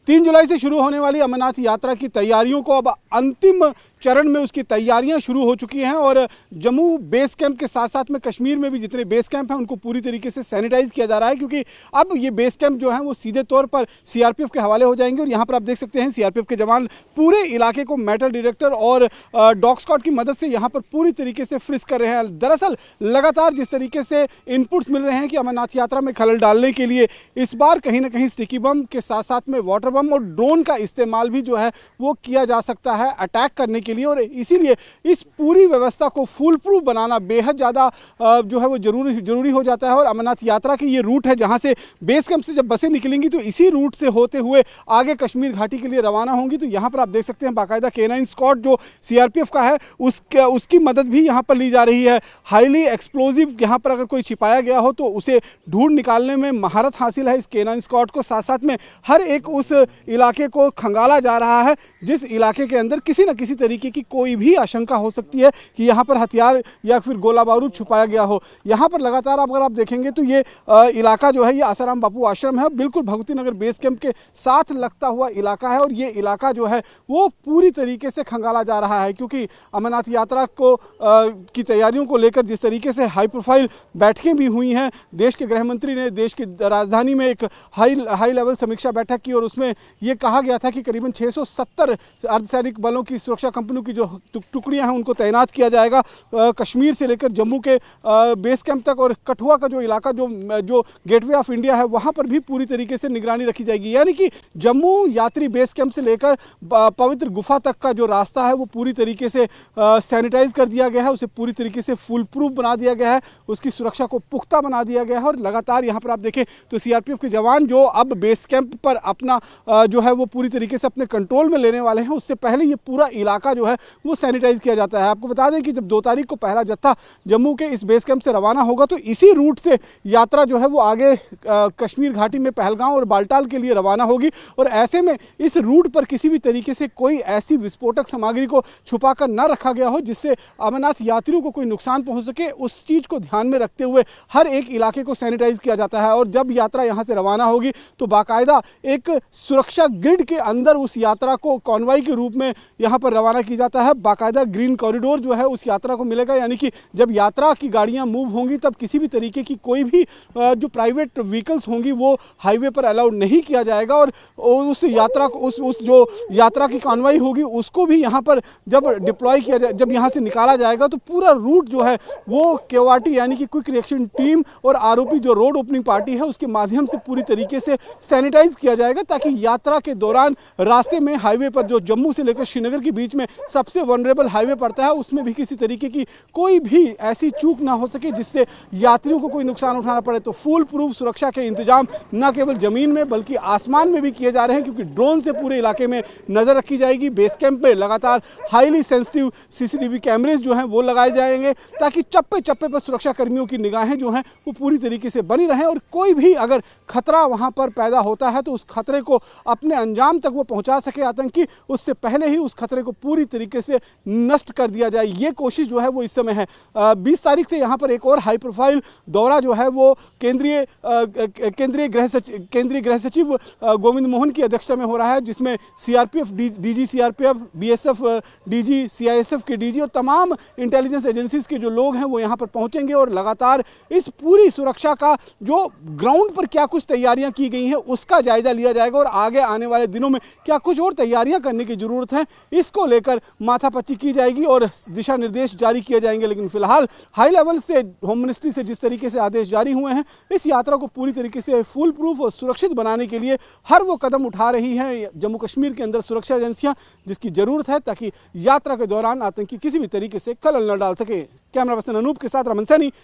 3 जुलाई से शुरू होने वाली अमरनाथ यात्रा की तैयारियों को अब अंतिम चरण में उसकी तैयारियां शुरू हो चुकी हैं और जम्मू बेस कैंप के साथ साथ में कश्मीर में भी जितने बेस कैंप हैं उनको पूरी तरीके से सैनिटाइज किया जा रहा है, क्योंकि अब ये बेस कैंप जो है वो सीधे तौर पर सीआरपीएफ के हवाले हो जाएंगे। और यहाँ पर आप देख सकते हैं सीआरपीएफ के जवान पूरे इलाके को मेटल डिटेक्टर और डॉग स्क्वाड की मदद से यहाँ पर पूरी तरीके से फ्रिस्क कर रहे हैं। दरअसल लगातार जिस तरीके से इनपुट्स मिल रहे हैं कि अमरनाथ यात्रा में खलल डालने के लिए इस बार कहीं ना कहीं स्टिकी बम के साथ साथ में वाटर बम और ड्रोन का इस्तेमाल भी जो है वो किया जा सकता है अटैक करने के लिए, और इसीलिए इस पूरी व्यवस्था को फुल प्रूफ बनाना बेहद ज़्यादा जो है वो जरूरी हो जाता है। और अमरनाथ यात्रा की ये रूट है जहाँ से बेस कैंप से जब बसें निकलेंगी तो इसी रूट से होते हुए आगे कश्मीर घाटी के लिए रवाना होंगी। तो यहाँ पर आप देख सकते हैं बाकायदा K9 स्क्वाड जो सीआरपीएफ का है उसकी मदद भी यहाँ पर ली जा रही है। हाईली एक्सप्लोजिव यहाँ पर अगर कोई छिपाया गया हो तो उसे ढूंढ निकालने में महारत हासिल है इस K9 स्क्वाड को। साथ साथ में हर एक उस इलाके को खंगाला जा रहा है जिस इलाके के अंदर किसी न किसी तरीके की कोई भी आशंका हो सकती है कि यहाँ पर हथियार या फिर गोला बारूद छुपाया गया हो। यहाँ पर लगातार अगर आप देखेंगे तो ये इलाका जो है ये आसाराम बापू आश्रम है, बिल्कुल भगवती नगर बेस कैंप के साथ लगता हुआ इलाका है। और ये इलाका जो है वो पूरी तरीके से खंगाला जा रहा है, क्योंकि अमरनाथ यात्रा को की तैयारियों को लेकर जिस तरीके से हाई प्रोफाइल बैठकें भी हुई हैं। देश के गृह मंत्री ने देश की राजधानी में एक हाई लेवल समीक्षा बैठक की और उसमें ये कहा गया था कि करीबन 670 अर्धसैनिक बलों की सुरक्षा कंपनियों की जो टुकड़ियां हैं उनको तैनात किया जाएगा कश्मीर से लेकर जम्मू के बेस कैंप तक। और कठुआ का जो इलाका जो गेटवे ऑफ इंडिया है वहां पर भी पूरी तरीके से निगरानी रखी जाएगी। यानी कि जम्मू यात्री बेस कैंप से लेकर पवित्र गुफा तक का जो रास्ता है वो पूरी तरीके से सैनिटाइज कर दिया गया है, उसे पूरी तरीके से फुल प्रूफ बना दिया गया है, उसकी सुरक्षा को पुख्ता बना दिया गया है। और लगातार यहाँ पर आप देखें तो सीआरपीएफ के जवान जो अब बेस कैंप पर अपना जो है वो पूरी तरीके से अपने कंट्रोल में लेने वाले हैं, उससे पहले ये पूरा इलाका जो है वो सैनिटाइज किया जाता है। आपको बता दें कि जब 2 तारीख को पहला जत्था जम्मू के इस बेस कैंप से रवाना होगा तो इसी रूट से यात्रा जो है वो आगे कश्मीर घाटी में पहलगांव और बाल्टाल के लिए रवाना होगी। और ऐसे में इस रूट पर किसी भी तरीके से कोई ऐसी विस्फोटक सामग्री को छुपा कर न रखा गया हो जिससे अमरनाथ यात्रियों को कोई नुकसान पहुंच सके, उस चीज को ध्यान में रखते हुए हर एक इलाके को सैनिटाइज किया जाता है। और जब यात्रा यहां से रवाना होगी तो बाकायदा एक सुरक्षा ग्रिड के अंदर उस यात्रा को कॉन्वॉय के रूप में यहां पर रवाना किया जाता है। बाकायदा ग्रीन कॉरिडोर जो है उस यात्रा को मिलेगा, यानी कि जब यात्रा की गाड़ियां मूव होंगी तब किसी भी तरीके की कोई भी जो प्राइवेट व्हीकल्स होंगी वो हाईवे पर अलाउड नहीं किया जाएगा। और उस यात्रा को उस जो यात्रा की कॉन्वॉय होगी उसको भी यहाँ पर जब डिप्लॉय किया जाए, जब यहाँ से निकाला जाएगा तो पूरा रूट जो है वो KORT यानी कि क्विक रिएक्शन टीम और आरओपी जो रोड ओपनिंग पार्टी है उसके माध्यम से पूरी तरीके से सैनिटाइज किया जाएगा, ताकि यात्रा के दौरान रास्ते में हाईवे पर जो जम्मू से लेकर श्रीनगर के बीच में सबसे वनरेबल हाईवे पड़ता है उसमें भी किसी तरीके की कोई भी ऐसी चूक ना हो सके जिससे यात्रियों को कोई नुकसान उठाना पड़े। तो फुल प्रूफ सुरक्षा के इंतजाम न केवल जमीन में बल्कि आसमान में भी किए जा रहे हैं, क्योंकि ड्रोन से पूरे इलाके में नजर रखी जाएगी। बेस कैंप में लगातार हाईली सेंसिटिव CCTV कैमरेज जो हैं वो लगाए जाएंगे ताकि चप्पे चप्पे पर सुरक्षा कर्मियों की निगाहें जो हैं वो पूरी तरीके से बनी रहें और कोई भी अगर खतरा वहां पर पैदा होता है तो उस खतरे को अपने अंजाम तक वो पहुंचा सके आतंकी, उससे पहले ही उस खतरे को पूरी तरीके से नष्ट कर दिया जाए। ये कोशिश जो है वो इस समय है। 20 तारीख से यहाँ पर एक और हाई प्रोफाइल दौरा जो है वो केंद्रीय गृह सचिव गोविंद मोहन की अध्यक्षता में हो रहा है, जिसमें CRPF DG CRPF, BSF DG, CISF के DG और तमाम इंटेलिजेंस एजेंसीज के जो लोग हैं वो यहाँ पर पहुंचेंगे और लगातार इस पूरी सुरक्षा का जो ग्राउंड पर क्या कुछ तैयारियां की गई हैं उसका जायजा लिया जाएगा और आगे आने वाले दिनों में क्या कुछ और तैयारियां करने की जरूरत है इसको लेकर माथापच्ची की जाएगी और दिशा निर्देश जारी किए जाएंगे। लेकिन फिलहाल हाई लेवल से होम मिनिस्ट्री से जिस तरीके से आदेश जारी हुए हैं इस यात्रा को पूरी तरीके से फुल प्रूफ और सुरक्षित बनाने के लिए हर वो कदम उठा रही हैं जम्मू कश्मीर के अंदर सुरक्षा एजेंसियां जिसकी जरूरत है ताकि यात्रा के दौरान आतंकी किसी भी तरीके से खलल न डाल सके। कैमरा पर्सन अनूप के साथ रमन सैनी,